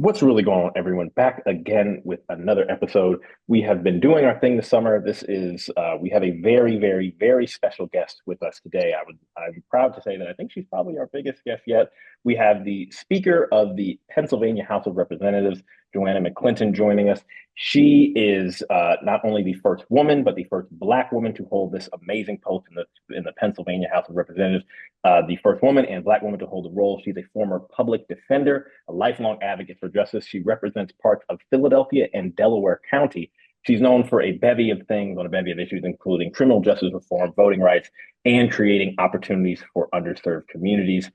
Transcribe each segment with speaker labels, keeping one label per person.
Speaker 1: What's really going on, everyone? Back again with another episode. We have been doing our thing this summer. We have a very, very, very special guest with us today. I'm proud to say that I think she's probably our biggest guest yet. We have the Speaker of the Pennsylvania House of Representatives, Joanna McClinton, joining us. She is not only the first woman, but the first Black woman to hold this amazing post in the Pennsylvania House of Representatives. The first woman and Black woman to hold the role. She's a former public defender, a lifelong advocate for justice. She represents parts of Philadelphia and Delaware County. She's known for a bevy of things on a bevy of issues, including criminal justice reform, voting rights, and creating opportunities for underserved communities.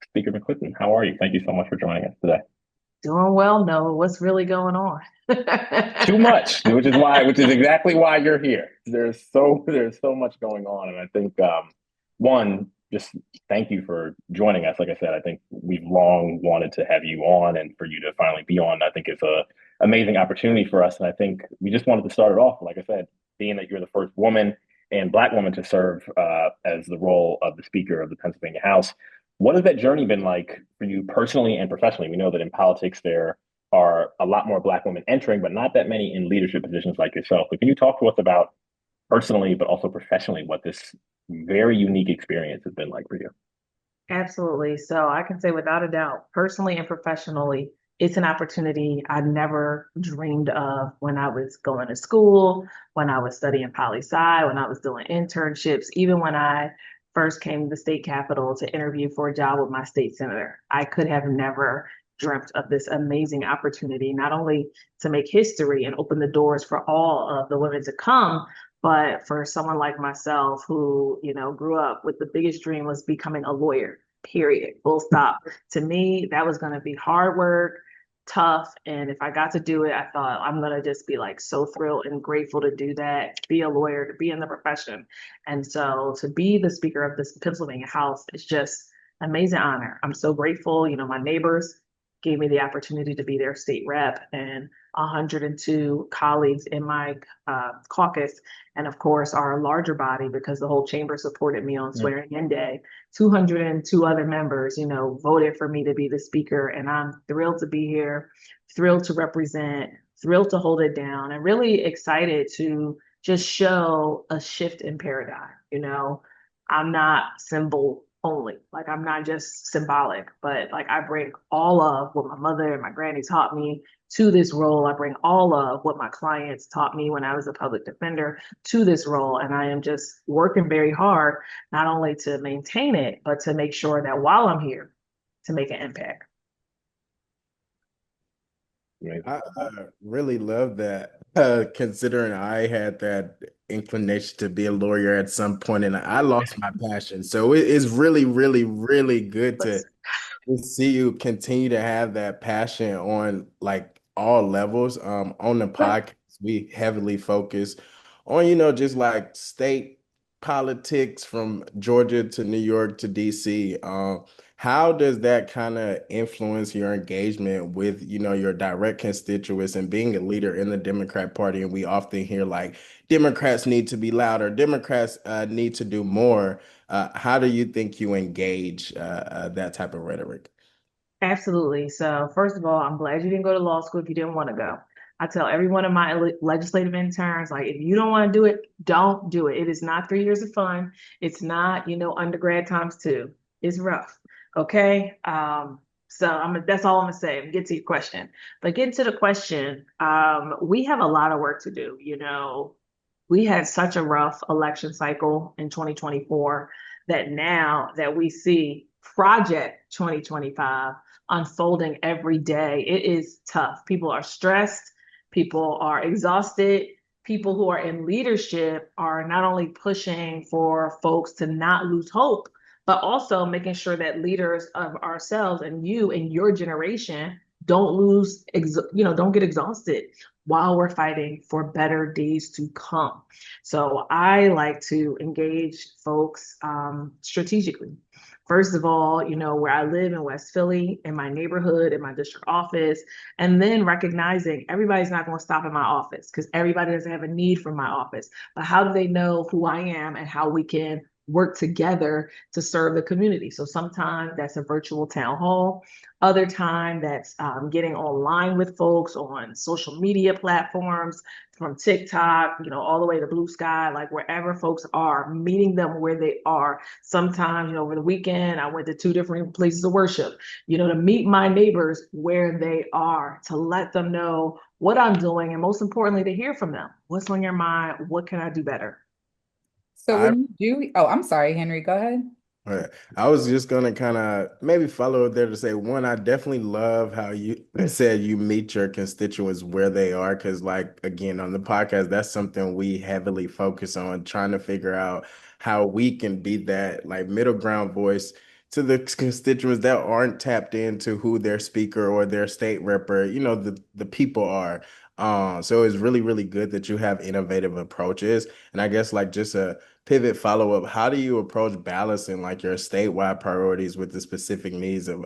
Speaker 1: Speaker McClinton, how are you? Thank you so much for joining us today.
Speaker 2: Doing well, Noah. What's really going on?
Speaker 1: Too much, which is exactly why you're here. There's so much going on, and I think one, just thank you for joining us. Like I said, I think we've long wanted to have you on, and for you to finally be on, I think it's a amazing opportunity for us. And I think we just wanted to start it off, like I said, being that you're the first woman and Black woman to serve as the role of the Speaker of the Pennsylvania House. What has that journey been like for you personally and professionally? We know that in politics there are a lot more Black women entering, but not that many in leadership positions like yourself. But can you talk to us about personally, but also professionally, what this very unique experience has been like for you?
Speaker 2: Absolutely. So I can say without a doubt, personally and professionally, it's an opportunity I never dreamed of when I was going to school, when I was studying poli-sci, when I was doing internships, even when I first came to the state capitol to interview for a job with my state senator. I could have never dreamt of this amazing opportunity, not only to make history and open the doors for all of the women to come, but for someone like myself who, grew up with the biggest dream was becoming a lawyer, period, full stop. To me, that was going to be hard work, tough. And if I got to do it, I thought I'm going to just be like so thrilled and grateful to do that, to be a lawyer, to be in the profession. And so to be the Speaker of this Pennsylvania House is just amazing honor. I'm so grateful. My neighbors gave me the opportunity to be their state rep, and 102 colleagues in my caucus, and of course our larger body, because the whole chamber supported me on
Speaker 1: Mm.
Speaker 2: swearing in day. 202 other members, voted for me to be the speaker, and I'm thrilled to be here, thrilled to represent, thrilled to hold it down, and really excited to just show a shift in paradigm. I'm not symbol only. Like I'm not just symbolic, but like I bring all of what my mother and my granny taught me to this role. I bring all of what my clients taught me when I was a public defender to this role. And I am just working very hard, not only to maintain it, but to make sure that while I'm here, to make an impact.
Speaker 1: Amazing.
Speaker 3: I really love that, considering I had that inclination to be a lawyer at some point and I lost my passion. So it is really, really, really good to see you continue to have that passion on like all levels. On the podcast, we heavily focus on, just like state politics from Georgia to New York to DC. How does that kind of influence your engagement with, your direct constituents and being a leader in the Democrat Party? And we often hear like Democrats need to be louder, Democrats need to do more. How do you think you engage that type of rhetoric?
Speaker 2: Absolutely. So, first of all, I'm glad you didn't go to law school if you didn't want to go. I tell every one of my legislative interns, like, if you don't want to do it, don't do it. It is not 3 years of fun. It's not, undergrad times two. It's rough. Okay. That's all I'm gonna say. Get to your question. But getting to the question, we have a lot of work to do. We had such a rough election cycle in 2024 that now that we see Project 2025 unfolding every day, it is tough. People are stressed, people are exhausted. People who are in leadership are not only pushing for folks to not lose hope, but also making sure that leaders of ourselves and you and your generation don't get exhausted while we're fighting for better days to come. So I like to engage folks strategically. First of all, where I live in West Philly, in my neighborhood, in my district office, and then recognizing everybody's not going to stop in my office because everybody doesn't have a need for my office. But how do they know who I am and how we can work together to serve the community. So sometimes that's a virtual town hall. Other time that's getting online with folks on social media platforms, from TikTok, all the way to Blue Sky, like wherever folks are, meeting them where they are. Sometimes, over the weekend, I went to 2 different places of worship, to meet my neighbors where they are, to let them know what I'm doing, and most importantly, to hear from them. What's on your mind? What can I do better?
Speaker 4: So
Speaker 3: I
Speaker 4: when you do, oh, I'm sorry, Henry, go ahead.
Speaker 3: Right. I was just gonna kind of maybe follow there to say one, I definitely love how you said you meet your constituents where they are, because like again on the podcast, that's something we heavily focus on, trying to figure out how we can be that like middle ground voice to the constituents that aren't tapped into who their speaker or their state rep or the people are. So it's really, really good that you have innovative approaches. And I guess like just a pivot follow up, how do you approach balancing like your statewide priorities with the specific needs of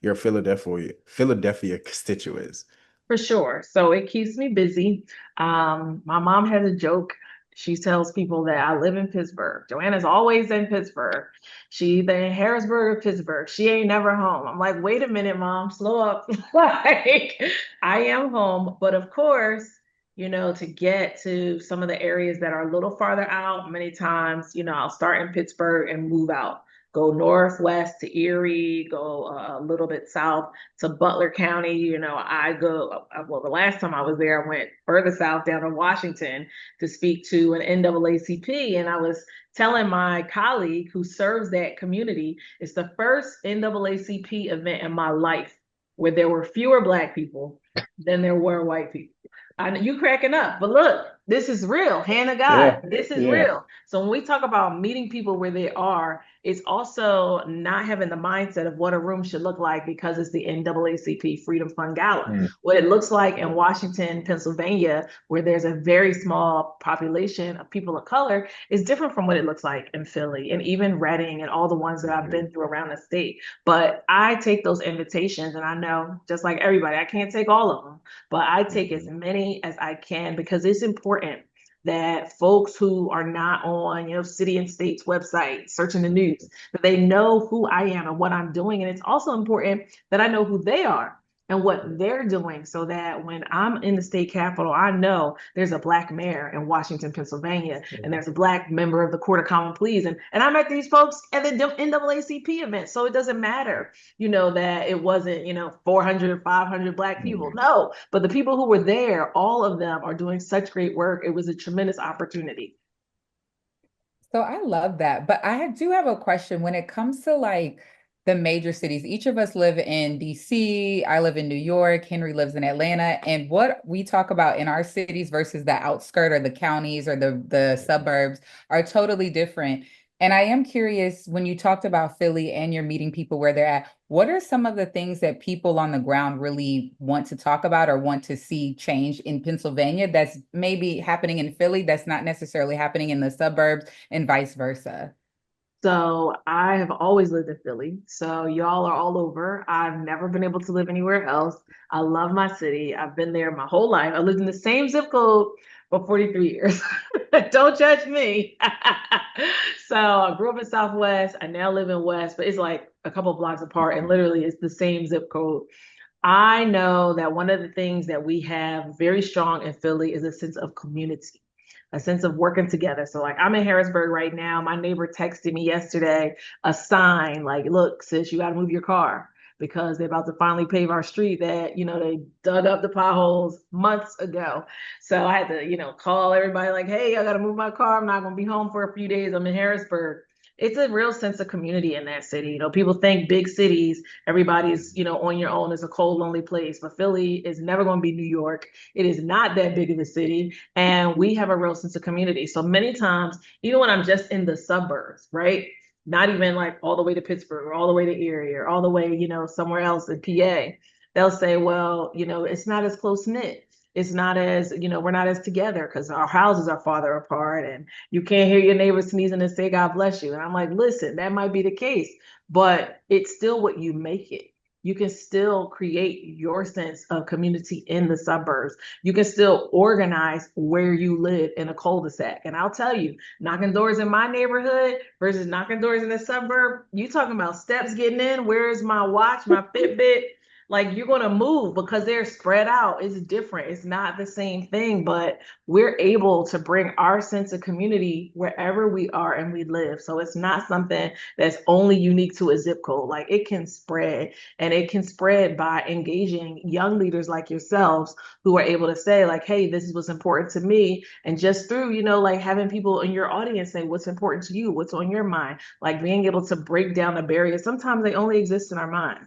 Speaker 3: your Philadelphia constituents?
Speaker 2: For sure. So it keeps me busy. My mom has a joke. She tells people that I live in Pittsburgh. Joanna's always in Pittsburgh. She either in Harrisburg or Pittsburgh. She ain't never home. I'm like, wait a minute, mom, slow up. Like, I am home. But of course, to get to some of the areas that are a little farther out, many times, I'll start in Pittsburgh and move out. Go northwest to Erie, go a little bit south to Butler County. I go, well, the last time I was there, I went further south down to Washington to speak to an NAACP. And I was telling my colleague who serves that community, it's the first NAACP event in my life where there were fewer Black people than there were white people. I know you cracking up, but look, this is real. Hand of God,
Speaker 1: Yeah,
Speaker 2: this is
Speaker 1: yeah.
Speaker 2: real. So when we talk about meeting people where they are, it's also not having the mindset of what a room should look like because it's the NAACP Freedom Fund Gala.
Speaker 1: Mm.
Speaker 2: What it looks like in Washington, Pennsylvania, where there's a very small population of people of color, is different from what it looks like in Philly and even Reading and all the ones that I've been through around the state. But I take those invitations, and I know, just like everybody, I can't take all of them, but I take as many as I can because it's important that folks who are not on, city and state's website searching the news, that they know who I am and what I'm doing. And it's also important that I know who they are and what they're doing so that when I'm in the state capitol, I know there's a Black mayor in Washington, Pennsylvania, and there's a Black member of the Court of Common Pleas. And I met these folks at the NAACP event. So it doesn't matter, that it wasn't, 400 or 500 Black people. No, but the people who were there, all of them are doing such great work. It was a tremendous opportunity.
Speaker 4: So I love that. But I do have a question when it comes to like the major cities. Each of us live in DC. I live in New York. Henry lives in Atlanta. And what we talk about in our cities versus the outskirt or the counties or the suburbs are totally different. And I am curious, when you talked about Philly and you're meeting people where they're at, what are some of the things that people on the ground really want to talk about or want to see change in Pennsylvania that's maybe happening in Philly that's not necessarily happening in the suburbs and vice versa?
Speaker 2: So I have always lived in Philly. So y'all are all over. I've never been able to live anywhere else. I love my city. I've been there my whole life. I lived in the same zip code for 43 years. Don't judge me. So I grew up in Southwest. I now live in West, but it's like a couple of blocks apart, and literally it's the same zip code. I know that one of the things that we have very strong in Philly is a sense of community, a sense of working together. So like I'm in Harrisburg right now. My neighbor texted me yesterday a sign like, look, sis, you got to move your car because they're about to finally pave our street that, they dug up the potholes months ago. So I had to, call everybody like, hey, I got to move my car. I'm not going to be home for a few days. I'm in Harrisburg. It's a real sense of community in that city. People think big cities, everybody's, on your own. It's a cold, lonely place. But Philly is never going to be New York. It is not that big of a city. And we have a real sense of community. So many times, even when I'm just in the suburbs, right? Not even like all the way to Pittsburgh or all the way to Erie or all the way, somewhere else in PA, they'll say, well, it's not as close knit. It's not as, we're not as together because our houses are farther apart and you can't hear your neighbor sneezing and say, God bless you. And I'm like, listen, that might be the case, but it's still what you make it. you can still create your sense of community in the suburbs. You can still organize where you live in a cul-de-sac. And I'll tell you, knocking doors in my neighborhood versus knocking doors in the suburb, you talking about steps getting in, where's my watch, my Fitbit? Like, you're going to move because they're spread out. It's different. It's not the same thing, but we're able to bring our sense of community wherever we are and we live. So it's not something that's only unique to a zip code. Like, it can spread, and it can spread by engaging young leaders like yourselves who are able to say, like, hey, this is what's important to me. And just through, like having people in your audience say what's important to you, what's on your mind, like being able to break down the barriers. Sometimes they only exist in our mind.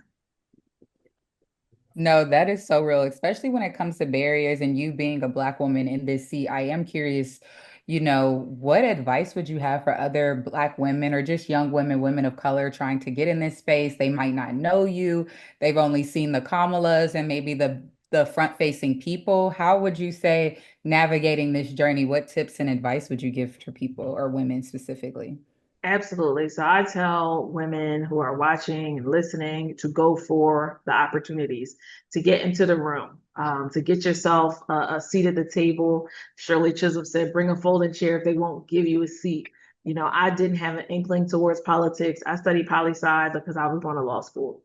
Speaker 4: No, that is so real, especially when it comes to barriers and you being a Black woman in this seat. I am curious, what advice would you have for other Black women or just young women, women of color trying to get in this space? They might not know you. They've only seen the Kamalas and maybe the front-facing people. How would you say navigating this journey? What tips and advice would you give to people or women specifically?
Speaker 2: Absolutely. So I tell women who are watching and listening to go for the opportunities, to get into the room, to get yourself a seat at the table. Shirley Chisholm said, bring a folding chair if they won't give you a seat. I didn't have an inkling towards politics. I studied poli-sci because I was going to law school.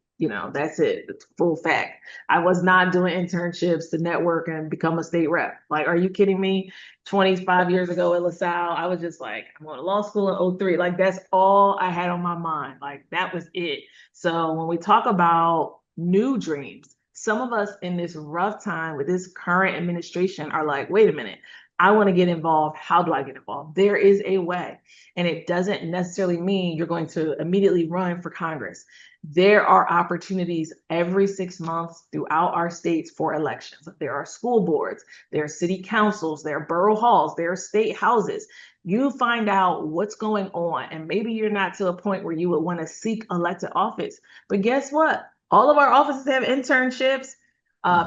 Speaker 2: That's it. It's full fact. I was not doing internships to network and become a state rep. Like, are you kidding me? 25 years ago at LaSalle, I was just like, I'm going to law school in '03. Like, that's all I had on my mind. Like, that was it. So when we talk about new dreams, some of us in this rough time with this current administration are like, wait a minute, I want to get involved. How do I get involved? There is a way. And it doesn't necessarily mean you're going to immediately run for Congress. There are opportunities every 6 months throughout our states for elections. There are school boards, there are city councils, there are borough halls, there are state houses. You find out what's going on, and maybe you're not to a point where you would want to seek elected office. But guess what? All of our offices have internships,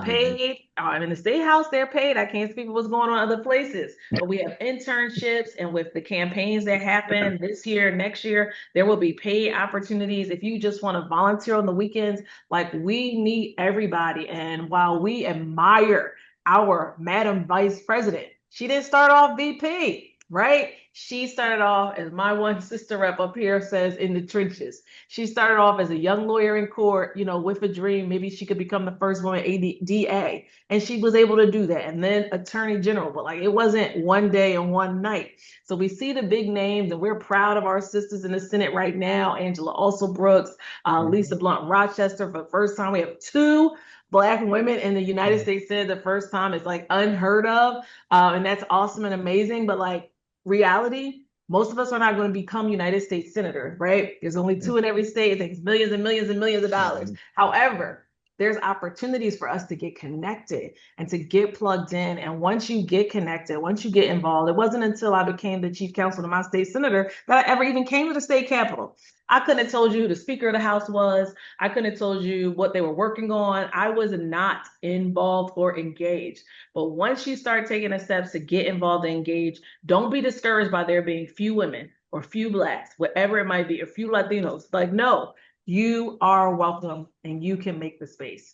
Speaker 2: paid. In the state house, they're paid. I can't speak of what's going on in other places, but we have internships, and with the campaigns that happen this year, next year, there will be paid opportunities. If you just want to volunteer on the weekends, like, we need everybody. And while we admire our Madam Vice President, she didn't start off VP. Right? She started off, as my one sister rep up here says, in the trenches. She started off as a young lawyer in court, with a dream. Maybe she could become the first woman DA. And she was able to do that. And then attorney general. But like, it wasn't one day and one night. So we see the big names, and we're proud of our sisters in the Senate right now. Angela Also Brooks, Lisa Blunt Rochester. For the first time, we have two Black women in the United States Senate. The first time. It's like unheard of. And that's awesome and amazing. But like, reality, most of us are not going to become United States senators, right? There's only two in every state. It takes millions and millions and millions of dollars. However, there's opportunities for us to get connected and to get plugged in. And once you get connected, once you get involved, it wasn't until I became the chief counsel of my state senator that I ever even came to the state capitol. I couldn't have told you who the Speaker of the House was. I couldn't have told you what they were working on. I was not involved or engaged. But once you start taking the steps to get involved and engage, don't be discouraged by there being few women or few Blacks, whatever it might be, or few Latinos. Like, no, you are welcome and you can make the space.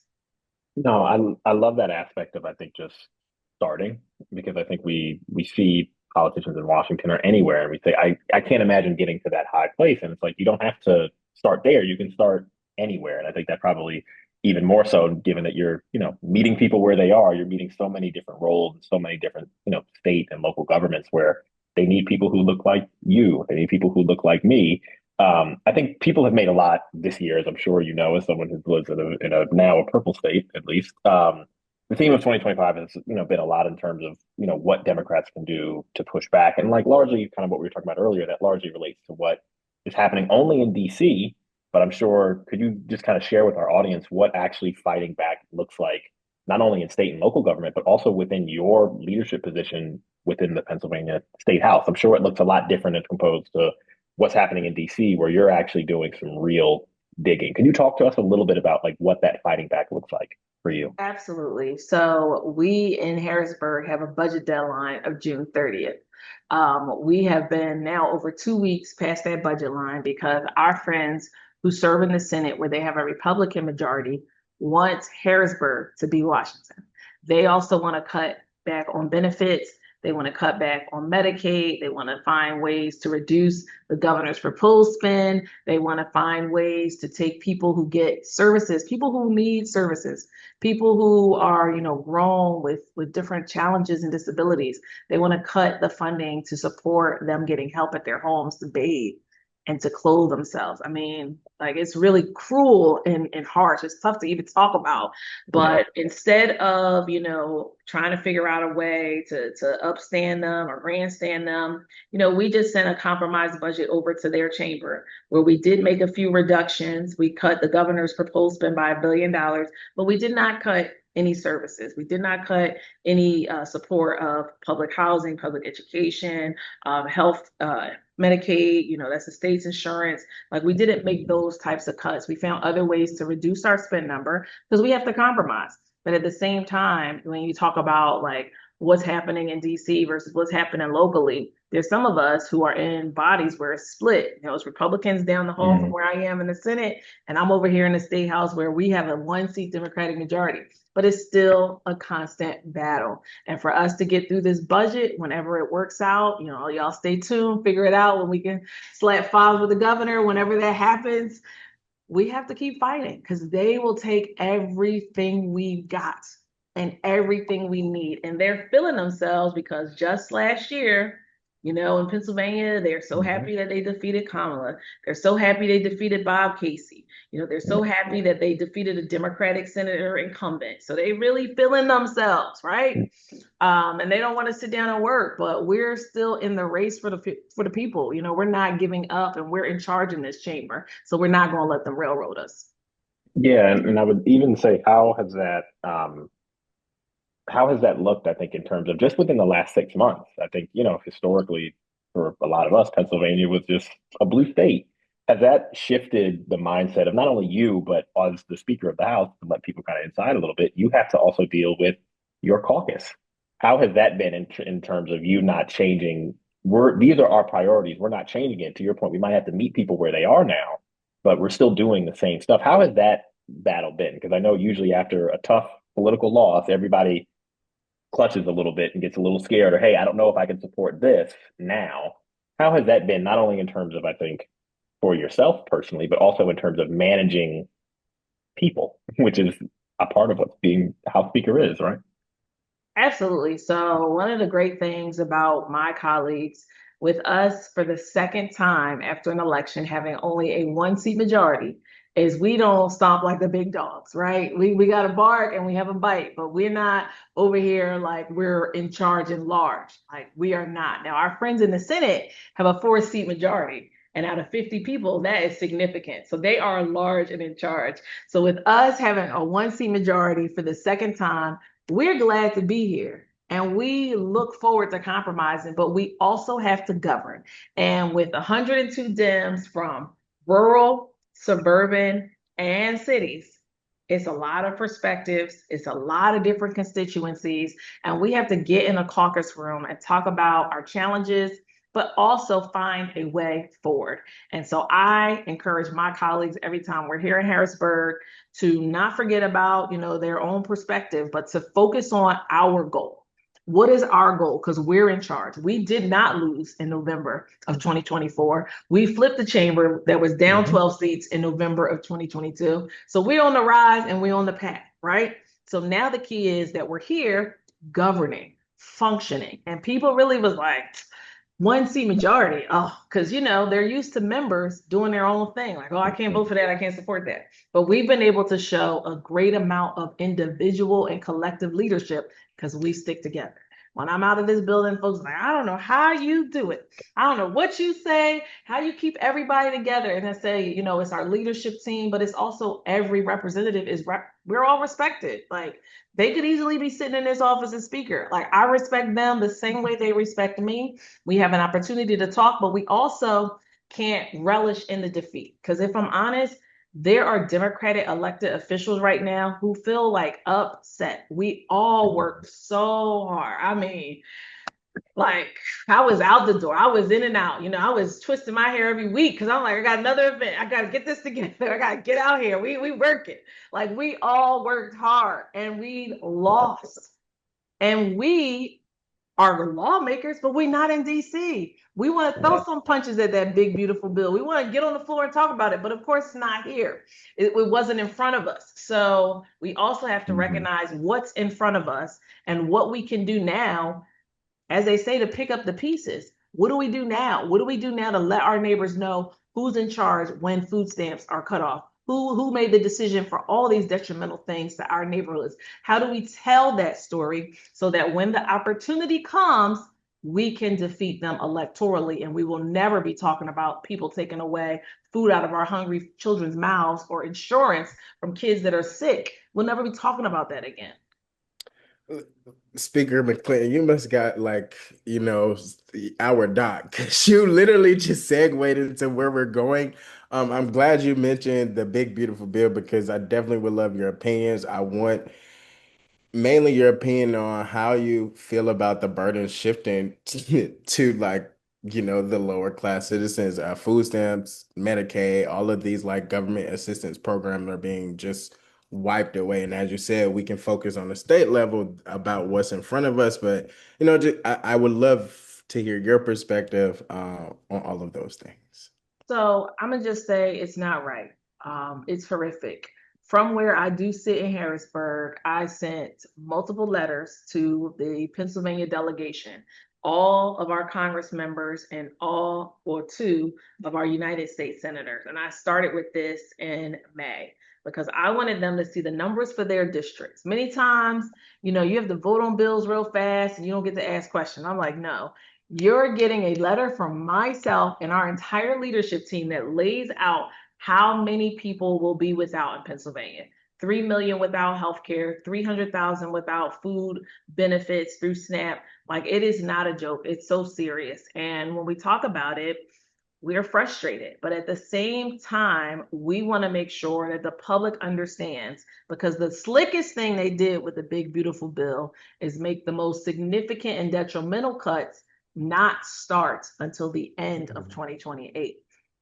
Speaker 1: No, I love that aspect of, I think, just starting, because I think we see politicians in Washington or anywhere, and we say, I can't imagine getting to that high place. And it's like, you don't have to start there. You can start anywhere. And I think that probably even more so, given that you're, meeting people where they are, you're meeting so many different roles and so many different, state and local governments where they need people who look like you. They need people who look like me. I think people have made a lot this year, as I'm sure you know, as someone who lives in a now a purple state, at least. The theme of 2025 has, been a lot in terms of, what Democrats can do to push back, and like largely kind of what we were talking about earlier, that largely relates to what is happening only in DC. But I'm sure, could you just kind of share with our audience what actually fighting back looks like, not only in state and local government, but also within your leadership position within the Pennsylvania State House? I'm sure it looks a lot different as opposed to what's happening in DC, where you're actually doing some real digging. Can you talk to us a little bit about like what that fighting back looks like for you?
Speaker 2: Absolutely. So we in Harrisburg have a budget deadline of June 30th. We have been now over 2 weeks past that budget line because our friends who serve in the Senate, where they have a Republican majority, wants Harrisburg to be Washington. They also want to cut back on benefits. They want to cut back on Medicaid. They want to find ways to reduce the governor's proposed spend. They want to find ways to take people who get services, people who need services, people who are, grown with different challenges and disabilities. They want to cut the funding to support them getting help at their homes to bathe and to clothe themselves. I mean, like, it's really cruel and harsh. It's tough to even talk about. But instead of, trying to figure out a way to upstand them or grandstand them, we just sent a compromise budget over to their chamber where we did make a few reductions. We cut the governor's proposed spend by $1 billion, but we did not cut any services. We did not cut any support of public housing, public education, health, Medicaid, that's the state's insurance. Like, we didn't make those types of cuts. We found other ways to reduce our spend number because we have to compromise. But at the same time, when you talk about like what's happening in DC versus what's happening locally, there's some of us who are in bodies where it's split. It's Republicans down the hall from where I am in the Senate, and I'm over here in the State House where we have a 1-seat Democratic majority. But it's still a constant battle. And for us to get through this budget, whenever it works out, y'all stay tuned, figure it out when we can slap files with the governor, whenever that happens, we have to keep fighting because they will take everything we've got and everything we need. And they're feeling themselves because just last year, in Pennsylvania, they're so happy that they defeated Kamala. They're so happy they defeated Bob Casey. They're so happy that they defeated a Democratic senator incumbent. So they really feeling themselves, right? And they don't want to sit down and work, but we're still in the race for the people. We're not giving up, and we're in charge in this chamber. So we're not going to let them railroad us.
Speaker 1: Yeah, and I would even say, how has that looked, I think, in terms of just within the last 6 months? I think, historically, for a lot of us, Pennsylvania was just a blue state. Has that shifted the mindset of not only you, but as the Speaker of the House, to let people kind of inside a little bit, you have to also deal with your caucus. How has that been in terms of you not changing? These are our priorities. We're not changing it. To your point, we might have to meet people where they are now, but we're still doing the same stuff. How has that battle been? Because I know usually after a tough political loss, everybody clutches a little bit and gets a little scared, or, hey, I don't know if I can support this now. How has that been, not only in terms of, I think, for yourself personally, but also in terms of managing people, which is a part of what being House Speaker is, right?
Speaker 2: Absolutely. So one of the great things about my colleagues, with us for the second time after an election having only a 1-seat majority, is we don't stomp like the big dogs, right? We got to bark and we have a bite, but we're not over here like we're in charge and large. Like, we are not. Now, our friends in the Senate have a 4-seat majority. And out of 50 people, that is significant. So they are large and in charge. So with us having a 1-seat majority for the second time, we're glad to be here. And we look forward to compromising, but we also have to govern. And with 102 Dems from rural, suburban, and cities, it's a lot of perspectives. It's a lot of different constituencies. And we have to get in a caucus room and talk about our challenges, but also find a way forward. And so I encourage my colleagues every time we're here in Harrisburg to not forget about, their own perspective, but to focus on our goal. What is our goal? Because we're in charge. We did not lose in November of 2024. We flipped the chamber that was down 12 seats in November of 2022. So we're on the rise and we're on the path, right? So now the key is that we're here governing, functioning. And people really was like, 1-seat majority. Oh, because, they're used to members doing their own thing. Like, oh, I can't vote for that. I can't support that. But we've been able to show a great amount of individual and collective leadership because we stick together. When I'm out of this building, folks are like, I don't know how you do it. I don't know what you say, how you keep everybody together. And I say, it's our leadership team, but it's also every representative we're all respected. Like, they could easily be sitting in this office as speaker. Like, I respect them the same way they respect me. We have an opportunity to talk, but we also can't relish in the defeat. Because if I'm honest, there are Democratic elected officials right now who feel like upset. We all work so hard. I mean, Like I was out the door. I was in and out. I was twisting my hair every week because I'm like, I got another event. I gotta get this together. I gotta get out here. We work it. Like we all worked hard and we lost. And we are lawmakers, but we're not in DC. We want to throw some punches at that big, beautiful bill. We want to get on the floor and talk about it, but of course, it's not here. It wasn't in front of us. So we also have to recognize what's in front of us and what we can do now, as they say, to pick up the pieces. What do we do now? What do we do now to let our neighbors know who's in charge when food stamps are cut off? Who made the decision for all these detrimental things to our neighborhoods? How do we tell that story so that when the opportunity comes, we can defeat them electorally, and we will never be talking about people taking away food out of our hungry children's mouths or insurance from kids that are sick. We'll never be talking about that again.
Speaker 3: Speaker McClinton, you must got like, our doc, because you literally just segued into where we're going. I'm glad you mentioned the big, beautiful bill because I definitely would love your opinions. I want mainly your opinion on how you feel about the burden shifting to like, the lower class citizens, food stamps, Medicaid, all of these like government assistance programs are being just wiped away. And as you said, we can focus on the state level about what's in front of us. But, I would love to hear your perspective on all of those things.
Speaker 2: So I'm gonna just say it's not right. It's horrific. From where I do sit in Harrisburg, I sent multiple letters to the Pennsylvania delegation, all of our Congress members, and all or two of our United States senators. And I started with this in May because I wanted them to see the numbers for their districts. Many times, you have to vote on bills real fast and you don't get to ask questions. I'm like, no, you're getting a letter from myself and our entire leadership team that lays out how many people will be without in Pennsylvania. 3 million without healthcare, 300,000 without food benefits through SNAP. Like it is not a joke. It's so serious. And when we talk about it, we're frustrated, but at the same time, we want to make sure that the public understands, because the slickest thing they did with the big, beautiful bill is make the most significant and detrimental cuts not start until the end of 2028.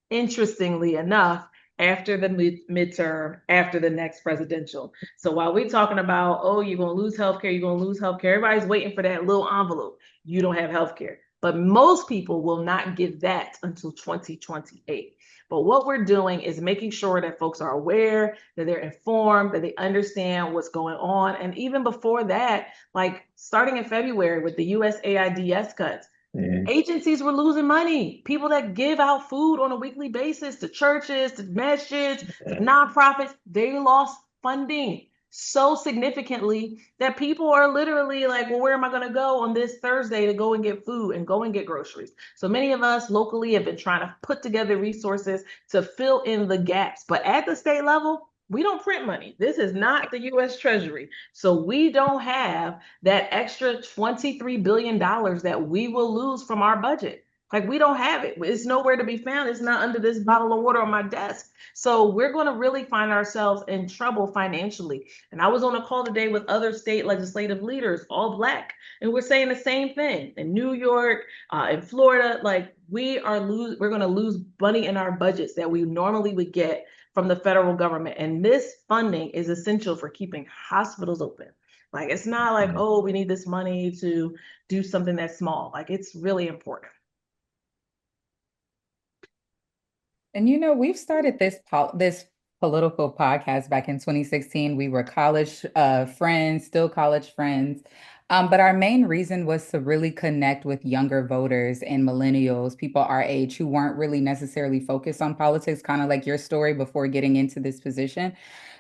Speaker 2: Interestingly enough, after the midterm, after the next presidential. So while we're talking about, oh, you're going to lose healthcare, you're going to lose healthcare, everybody's waiting for that little envelope. You don't have healthcare. But most people will not get that until 2028. But what we're doing is making sure that folks are aware, that they're informed, that they understand what's going on. And even before that, like starting in February with the USAIDs cuts, agencies were losing money. People that give out food on a weekly basis to churches, to masjids, to nonprofits, they lost funding so significantly that people are literally like, well, where am I going to go on this Thursday to go and get food and go and get groceries? So many of us locally have been trying to put together resources to fill in the gaps. But at the state level, we don't print money. This is not the US Treasury. So we don't have that extra $23 billion that we will lose from our budget. Like we don't have it. It's nowhere to be found. It's not under this bottle of water on my desk. So we're going to really find ourselves in trouble financially. And I was on a call today with other state legislative leaders, all Black, and we're saying the same thing. In New York, in Florida, like we're going to lose money in our budgets that we normally would get from the federal government. And this funding is essential for keeping hospitals open. Like it's not like, oh, we need this money to do something that's small. Like it's really important.
Speaker 4: And we've started this political podcast back in 2016. We were college friends, still college friends. But our main reason was to really connect with younger voters and millennials, people our age who weren't really necessarily focused on politics, kind of like your story before getting into this position.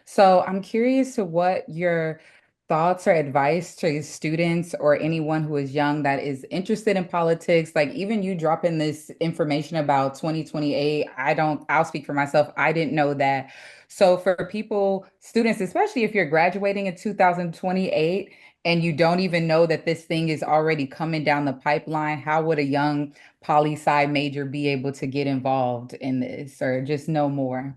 Speaker 4: So I'm curious to what your thoughts or advice to students or anyone who is young that is interested in politics, like even you dropping this information about 2028, I'll speak for myself. I didn't know that. So for people, students, especially if you're graduating in 2028 and you don't even know that this thing is already coming down the pipeline, how would a young poli-sci major be able to get involved in this or just know more?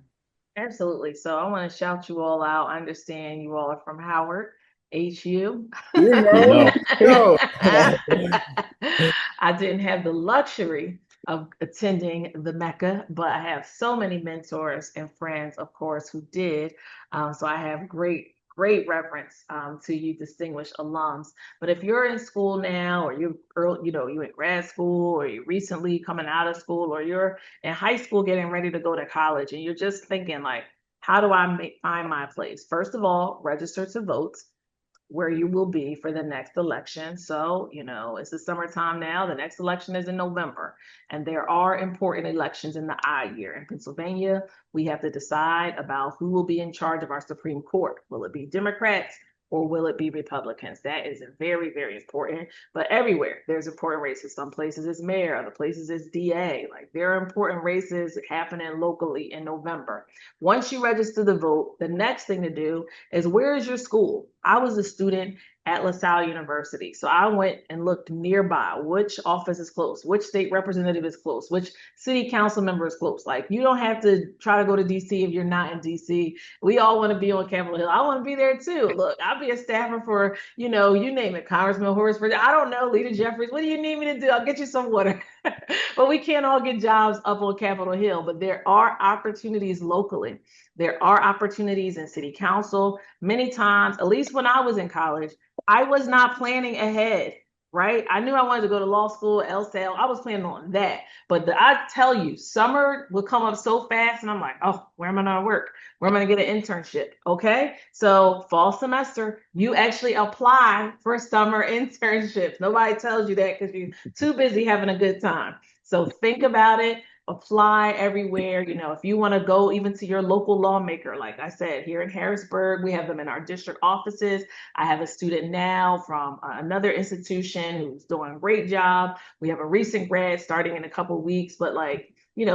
Speaker 2: Absolutely. So I want to shout you all out. I understand you all are from Howard. HU.
Speaker 3: You know,
Speaker 1: No.
Speaker 3: no.
Speaker 2: I didn't have the luxury of attending the Mecca, but I have so many mentors and friends, of course, who did. So I have great reverence to you distinguished alums. But if you're in school now, or you're early, you're in grad school, or you're recently coming out of school, or you're in high school getting ready to go to college, and you're just thinking like, how do I find my place? First of all, register to vote where you will be for the next election. So, it's the summertime now. The next election is in November. And there are important elections in the I year. In Pennsylvania, we have to decide about who will be in charge of our Supreme Court. Will it be Democrats or will it be Republicans? That is very, very important. But everywhere, there's important races. Some places it's mayor, other places it's DA. Like, there are important races happening locally in November. Once you register to vote, the next thing to do is, where is your school? I was a student at LaSalle University. So I went and looked nearby, which office is close, which state representative is close, which city council member is close. Like, you don't have to try to go to DC if you're not in DC. We all want to be on Capitol Hill. I want to be there too. Look, I'll be a staffer for, you name it, Congressman Horace, I don't know, Leader Jeffries. What do you need me to do? I'll get you some water. But we can't all get jobs up on Capitol Hill. But there are opportunities locally. There are opportunities in city council. Many times, at least when I was in college, I was not planning ahead, right? I knew I wanted to go to law school, LSAL. I was planning on that. But I tell you, summer will come up so fast, and I'm like, oh, where am I going to work? Where am I going to get an internship? Okay. So fall semester, you actually apply for summer internships. Nobody tells you that because you're too busy having a good time. So think about it. Apply everywhere. If you want to go even to your local lawmaker, like I said, here in Harrisburg, we have them in our district offices. I have a student now from another institution who's doing a great job. We have a recent grad starting in a couple of weeks, but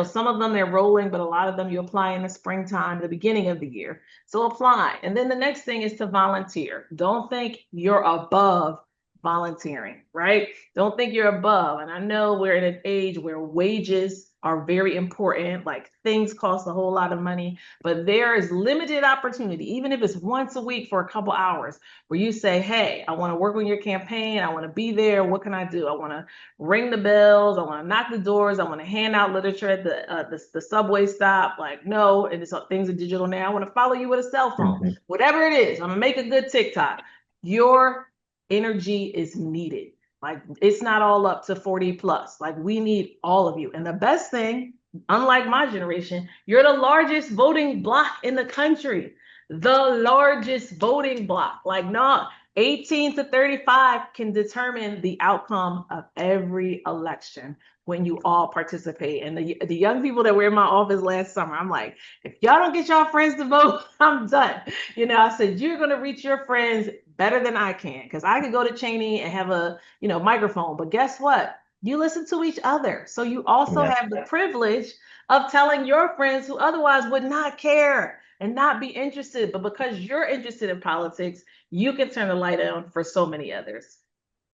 Speaker 2: some of them they're rolling, but a lot of them you apply in the springtime, the beginning of the year. So apply. And then the next thing is to volunteer. Don't think you're above volunteering, right? Don't think you're above. And I know we're in an age where wages are very important. Like, things cost a whole lot of money, but there is limited opportunity, even if it's once a week for a couple hours, where you say, hey, I want to work on your campaign. I want to be there. What can I do? I want to ring the bells. I want to knock the doors. I want to hand out literature at the subway stop. Like, no, and things are digital now. I want to follow you with a cell phone.
Speaker 1: Mm-hmm.
Speaker 2: Whatever it is, I'm going to make a good TikTok. Your energy is needed. Like, it's not all up to 40 plus. Like, we need all of you. And the best thing, unlike my generation, you're the largest voting bloc in the country. The largest voting bloc. Like, no, 18 to 35 can determine the outcome of every election when you all participate. And the young people that were in my office last summer, I'm like, if y'all don't get y'all friends to vote, I'm done. I said, you're going to reach your friends better than I can, because I could go to Cheney and have a microphone, but guess what? You listen to each other. So you also have the privilege of telling your friends who otherwise would not care and not be interested, but because you're interested in politics, you can turn the light on for so many others.